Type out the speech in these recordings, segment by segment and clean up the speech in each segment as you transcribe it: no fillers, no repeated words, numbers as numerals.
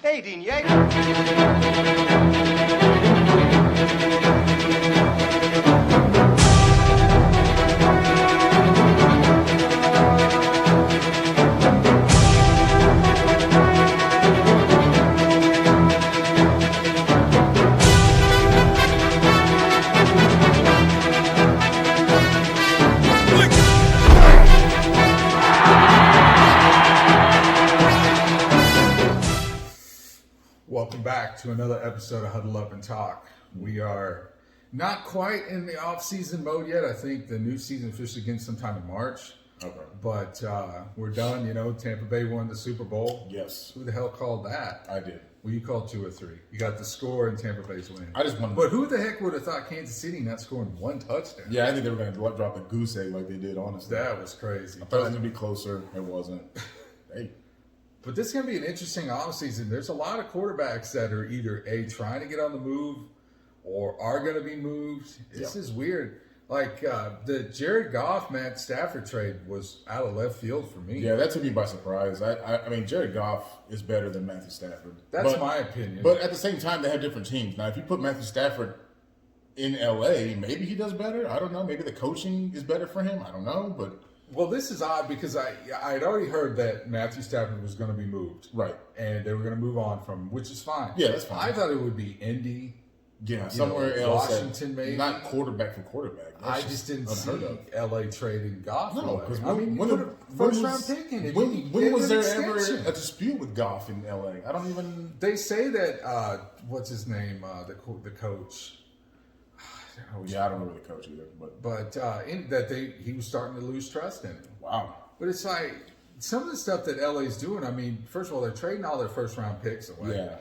Hey, dinheiro. Welcome back to another episode of Huddle Up and Talk. We are not quite in the off-season mode yet. I think the new season officially begins sometime in March. Okay. But we're done. You know, Tampa Bay won the Super Bowl. Yes. Who the hell called that? I did. Well, you called 2 or 3. You got the score and Tampa Bay's win. I just wanted. But who the heck would have thought Kansas City not scoring 1 touchdown? Yeah, I think they were going to drop a goose egg like they did, honestly. That was crazy. I thought it was going to be closer. It wasn't. Hey. But this is going to be an interesting offseason. There's a lot of quarterbacks that are either trying to get on the move or are going to be moved. This is weird. Like the Jared Goff, Matt Stafford trade was out of left field for me. Yeah, that took me by surprise. I mean, Jared Goff is better than Matthew Stafford. That's my opinion. But at the same time, they have different teams. Now, if you put Matthew Stafford in L.A., maybe he does better. I don't know. Maybe the coaching is better for him. I don't know. But well, this is odd because I had already heard that Matthew Stafford was going to be moved. Right. And they were going to move on from him, which is fine. Yeah, that's fine. I thought it would be Indy. Yeah, somewhere else. Washington, maybe. Not quarterback for quarterback. That's I just didn't unheard see of. L.A. trading Goff. No, because I mean, you put a first-round pick in it. When was there ever a dispute with Goff in L.A.? I don't even. They say that what's his name? The coach. Yeah, I don't remember the coach either. But he was starting to lose trust in him. Wow. But it's like some of the stuff that LA's doing. I mean, first of all, they're trading all their first-round picks away. Yeah.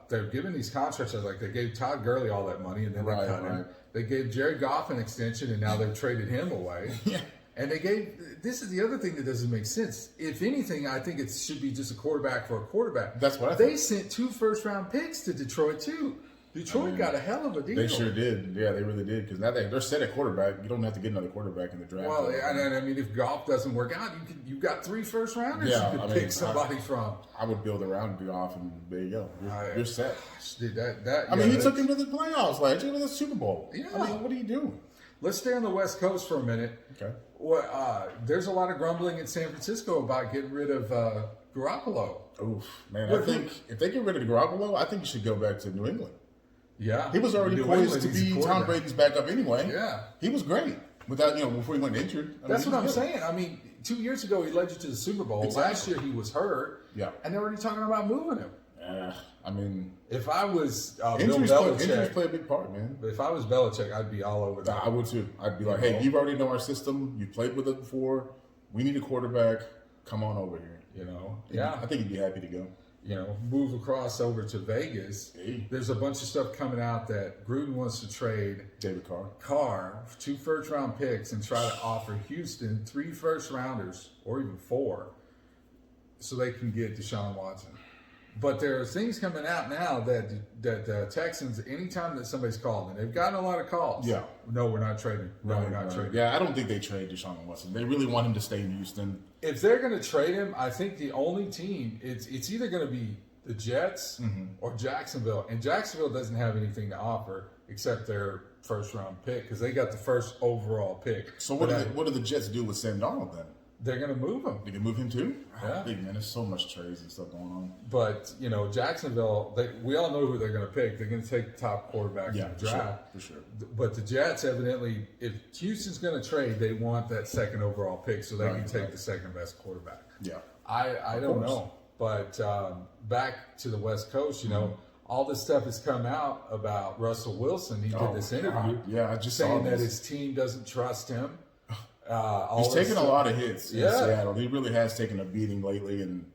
They're giving these contracts. Like they gave Todd Gurley all that money, and then they cut him. They gave Jared Goff an extension, and now they've traded him away. Yeah. And they gave. This is the other thing that doesn't make sense. If anything, I think it should be just a quarterback for a quarterback. That's what I They think. sent 2 first-round picks to Detroit too. Detroit got a hell of a deal. They sure did. Yeah, they really did. Because now they're set at quarterback. You don't have to get another quarterback in the draft. Well, and I mean, if Goff doesn't work out, you've got 3 first-rounders you could pick somebody from. I would build around Goff, and there you go. You're set. Dude, he took him to the playoffs last year, to the Super Bowl. Yeah. I mean, what are you doing? Let's stay on the West Coast for a minute. Okay. Well, there's a lot of grumbling in San Francisco about getting rid of Garoppolo. Oof, man. I think if they get rid of Garoppolo, I think you should go back to New England. Yeah. He was already poised to be Tom Brady's backup anyway. Yeah. He was great before he went injured. That's what I'm saying. I mean, 2 years ago, he led you to the Super Bowl. Exactly. Last year, he was hurt. Yeah. And they're already talking about moving him. I mean, if I was Bill injuries Belichick, play a big part, man. If I was Belichick, I'd be all over that. I would too. I'd be like, hey, you already know our system. You played with it before. We need a quarterback. Come on over here. You know? Yeah. I think he'd be happy to go. You know, move across over to Vegas. Hey. There's a bunch of stuff coming out that Gruden wants to trade David Carr 2 first-round picks and try to offer Houston 3 first-rounders or even 4 so they can get Deshaun Watson. But there are things coming out now that Texans, anytime that somebody's called, and they've gotten a lot of calls. Yeah. No, we're not trading. No, we're not trading. Yeah, I don't think they trade Deshaun Watson. They really want him to stay in Houston. If they're going to trade him, I think the only team, it's either going to be the Jets or Jacksonville. And Jacksonville doesn't have anything to offer except their first-round pick because they got the first overall pick. So what do the Jets do with Sam Darnold then? They're going to move him. They can move him too? Yeah. Big man, there's so much trades and stuff going on. But, you know, Jacksonville, we all know who they're going to pick. They're going to take the top quarterback in the draft. For sure. But the Jets, evidently, if Houston's going to trade, they want that second overall pick so they can take the second best quarterback. Yeah. I don't know. But back to the West Coast, you know, all this stuff has come out about Russell Wilson. He did this interview. Yeah, I just saying saw that this. his team doesn't trust him. He's taken a lot of hits in Yeah. Seattle. He really has taken a beating lately, and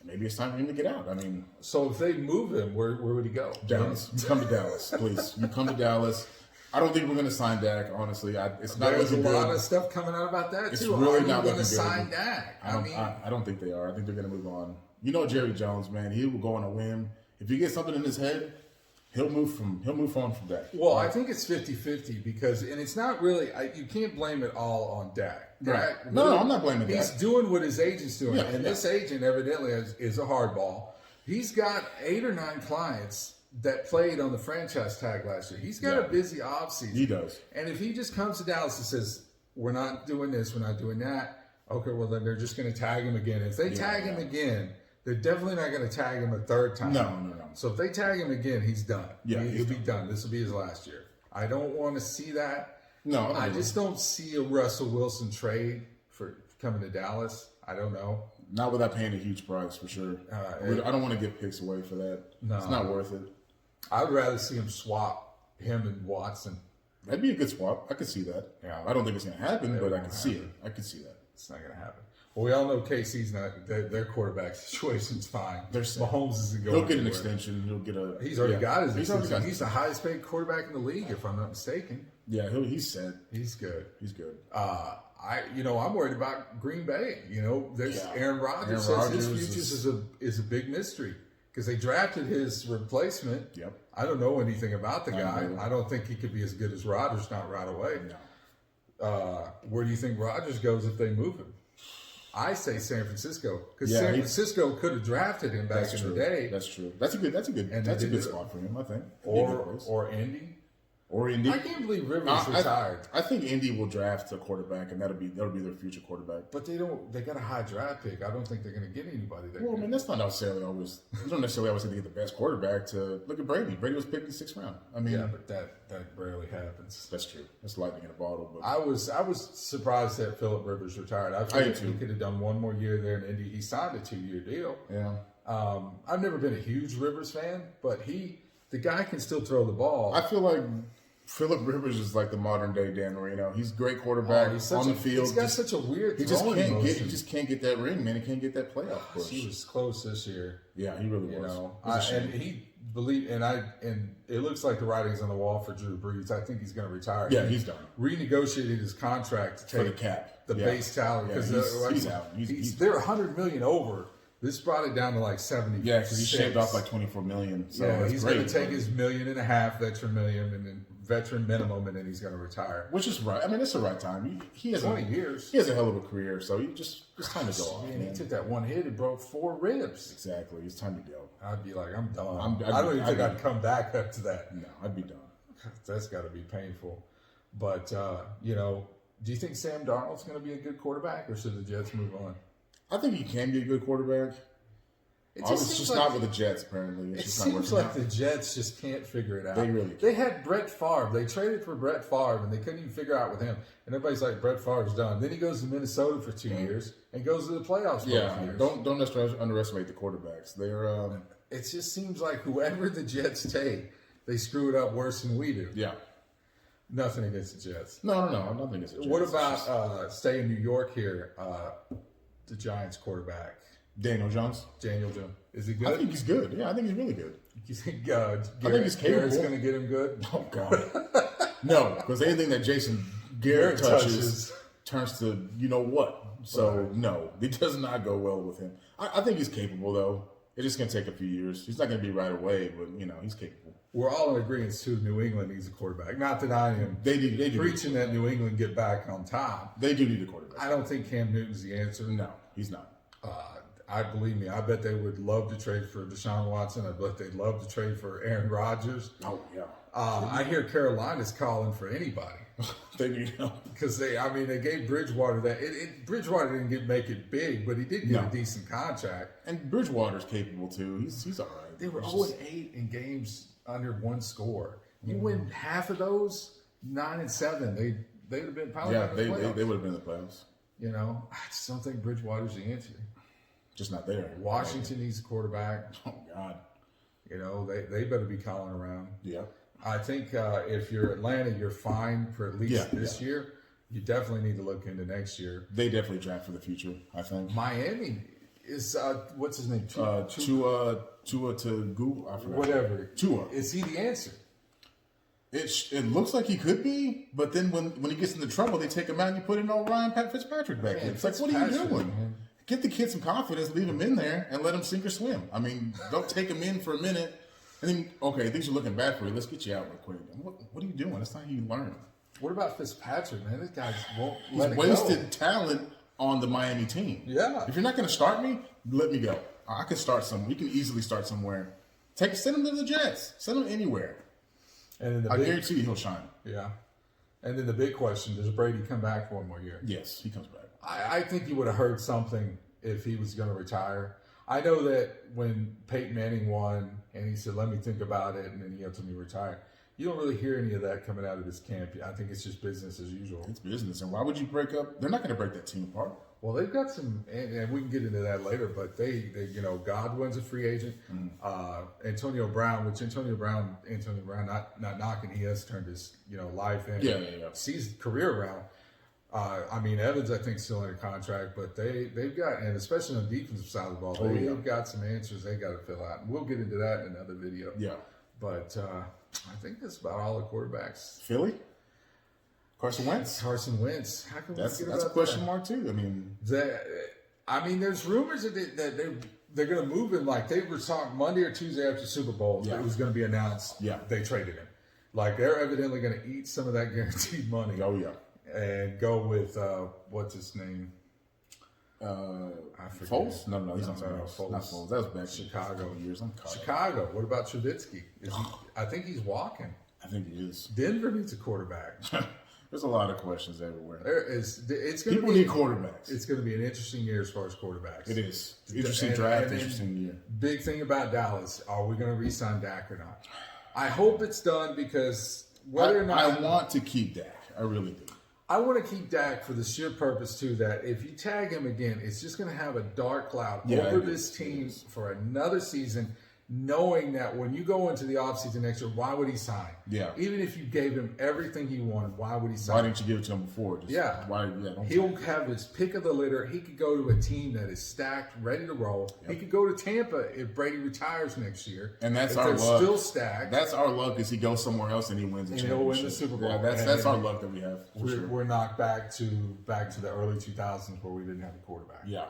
maybe it's time for him to get out. I mean, so if they move him, where would he go? Dallas. You come to Dallas, please. You come to Dallas. I don't think we're going to sign Dak, honestly. It's not There's a looking lot good. of stuff coming out about that, It's too. really Are not you looking going to good. sign Dak? I don't think they are. I think they're going to move on. You know Jerry Jones, man. He will go on a whim. If he gets something in his head, he'll move on from Dak. Well, I think it's 50-50 because, and it's not really, you can't blame it all on Dak. Right. Dak No, I'm not blaming He's Dak. doing what his agent's doing. Yeah, and yeah. this agent evidently is a hardball. He's got 8 or 9 clients that played on the franchise tag last year. He's got a busy offseason. He does. And if he just comes to Dallas and says, we're not doing this, we're not doing that, okay, well, then they're just going to tag him again. If they tag him again, they're definitely not going to tag him a third time. No. So if they tag him again, he's done. Yeah, he'll be done. This will be his last year. I don't want to see that. No, I just don't see a Russell Wilson trade for coming to Dallas. I don't know. Not without paying a huge price, for sure. I don't want to give picks away for that. No. It's not worth it. I would rather see him swap him and Watson. That'd be a good swap. I could see that. Yeah. I don't think it's going to happen, but I can see it. I could see that. It's not going to happen. Well, we all know KC's not. Their quarterback situation's fine. Mahomes isn't going. He'll get an anywhere. extension. He'll get a. He's already got his. He's He's the highest paid quarterback in the league, if I'm not mistaken. Yeah, he's set. He's good. He's good. I'm worried about Green Bay. There's Aaron Rodgers says his future is a big mystery because they drafted his replacement. Yep. I don't know anything about the guy. I don't think he could be as good as Rodgers, not right away. No. Where do you think Rodgers goes if they move him? I say San Francisco because San Francisco could have drafted him back in the day. That's true. That's a good spot for him, I think. Or Indy. Or Indy. I can't believe Rivers retired. I think Indy will draft a quarterback, and that'll be their future quarterback. But they don't. They got a high draft pick. I don't think they're going to get anybody there. Well, I mean, that's not necessarily always. You don't necessarily always have to get the best quarterback. To look at Brady. Brady was picked in the 6th round. I mean, yeah, but that rarely happens. That's true. That's lightning in a bottle. But I was surprised that Phillip Rivers retired. I think he could have done one more year there in Indy. He signed a 2-year deal. Yeah. I've never been a huge Rivers fan, but the guy can still throw the ball. I feel like Phillip Rivers is like the modern day Dan Marino. He's a great quarterback on the field. He's got such a weird. He just can't get that ring, man. He can't get that playoff push. He was close this year. Yeah, he really was. And he believed, and it looks like the writing's on the wall for Drew Brees. I think he's going to retire. Yeah, he's done. Renegotiated his contract to take for the cap, the base salary because he's out. They're $100 million over. This brought it down to like 70. Yeah, because he shaved off like $24 million. So he's going to take his $1.5 million, veteran million, and then veteran minimum, and then he's going to retire. Which is right. I mean, it's the right time. He has 20 years. He has a hell of a career, so it's time to go off. Man, he took that one hit and broke 4 ribs. Exactly. It's time to go. I'd be like, I'm done. I don't even think I'd come back up to that. No, I'd be done. That's got to be painful. But do you think Sam Darnold's going to be a good quarterback, or should the Jets move on? I think he can be a good quarterback. It's just not with the Jets, apparently. It seems like the Jets just can't figure it out. They really can't. They had Brett Favre. They traded for Brett Favre, and they couldn't even figure out with him. And everybody's like, Brett Favre's done. Then he goes to Minnesota for 2 years and goes to the playoffs for 2 years. Don't necessarily underestimate the quarterbacks. They're it just seems like whoever the Jets take, they screw it up worse than we do. Yeah. Nothing against the Jets. No, nothing against the Jets. What about stay in New York here? The Giants quarterback. Daniel Jones. Is he good? I think he's good. Yeah, I think he's really good. You think I think he's capable. Garrett's going to get him good? Oh, God. No, because anything that Jason Garrett touches turns to you-know-what. So, no, it does not go well with him. I think he's capable, though. It's just going to take a few years. He's not going to be right away, but, he's capable. We're all in agreement, too. New England needs a quarterback. Not denying him. They do. Preaching that New England get back on top. They do need a quarterback. I don't think Cam Newton's the answer. No, he's not. I bet they would love to trade for Deshaun Watson. I bet they'd love to trade for Aaron Rodgers. Oh, yeah. I hear Carolina's calling for anybody. They need help. Because they gave Bridgewater that. Bridgewater didn't make it big, but he did get a decent contract. And Bridgewater's capable, too. He's all right. They were 0-8 in games under 1 score. You win half of those, 9-7. They would have been probably they would have been in the playoffs. I just don't think Bridgewater's the answer. Just not there. Washington needs a quarterback. Oh, God. They better be calling around. Yeah. I think if you're Atlanta, you're fine for at least this year. You definitely need to look into next year. They definitely draft for the future, I think. Miami is, what's his name? Tua to Google. I forgot. Whatever. Tua. Is he the answer? It looks like he could be, but then when he gets into trouble, they take him out and you put in old Ryan Fitzpatrick back in. It's like, what are you doing? Man. Get the kid some confidence, leave him in there, and let him sink or swim. I mean, don't take him in for a minute, and then, okay, things are looking bad for you. Let's get you out real quick. What are you doing? That's not how you learn. What about Fitzpatrick, man? This guy won't let it go. He's wasted talent on the Miami team. Yeah. If you're not going to start me, let me go. I could start somewhere. We can easily start somewhere. Send him to the Jets. Send him anywhere. And then I guarantee you he'll shine. Yeah. And then the big question, does Brady come back for one more year? Yes, he comes back. I think he would have heard something if he was going to retire. I know that when Peyton Manning won and he said, let me think about it, and then he ultimately retired, you don't really hear any of that coming out of his camp. I think it's just business as usual. It's business. And why would you break up? They're not going to break that team apart. Well, they've got some, and we can get into that later, but they Godwin's a free agent. Antonio Brown, not knocking, he has turned his, life in. Yeah. Sees career around. Evans, I think, still under contract, but they've got, and especially on the defensive side of the ball, they've got some answers they got to fill out. And we'll get into that in another video. Yeah. But I think that's about all the quarterbacks. Philly? Carson Wentz? Carson Wentz. How can That's we a question mark, too. There's rumors that they're going to move him. Like, they were talking Monday or Tuesday after Super Bowl. Yeah. It was going to be announced. Yeah. They traded him. Like, they're evidently going to eat some of that guaranteed money. Oh, yeah. And go with, what's his name? I forget. Foles? No, he's not Foles. Not Foles. That was back Chicago. Years. Chicago. What about Trubisky? I think he's walking. I think he is. Denver needs a quarterback. There's a lot of questions everywhere. People need quarterbacks. It's going to be an interesting year as far as quarterbacks. It is. Interesting draft, interesting year. Big thing about Dallas, are we going to re-sign Dak or not? I hope it's done because whether or not... I want to keep Dak. I really do. I want to keep Dak for the sheer purpose, too, that if you tag him again, it's just going to have a dark cloud over this team for another season, knowing that when you go into the offseason next year, why would he sign? Yeah. Even if you gave him everything he wanted, why would he sign? Why didn't you give it to him before? He'll have his pick of the litter. He could go to a team that is stacked, ready to roll. Yep. He could go to Tampa if Brady retires next year. And that's our luck. Still stacked. That's our luck is he goes somewhere else and he wins the championship. He'll win the Super Bowl. Yeah, that's our luck that we have. We're knocked back to the early 2000s where we didn't have a quarterback. Yeah.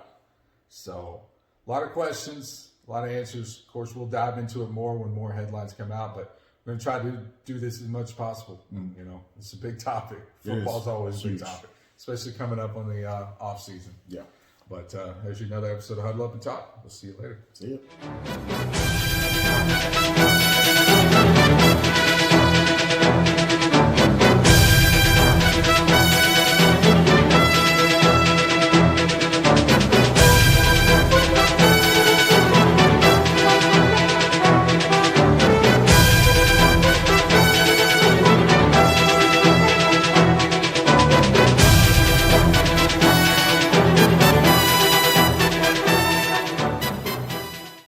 So a lot of questions. A lot of answers. Of course, we'll dive into it more when more headlines come out, but we're going to try to do this as much as possible. It's a big topic. Football's always a big topic, especially coming up on the off season. Yeah. But there's another episode of Huddle Up and Talk. We'll see you later. See you.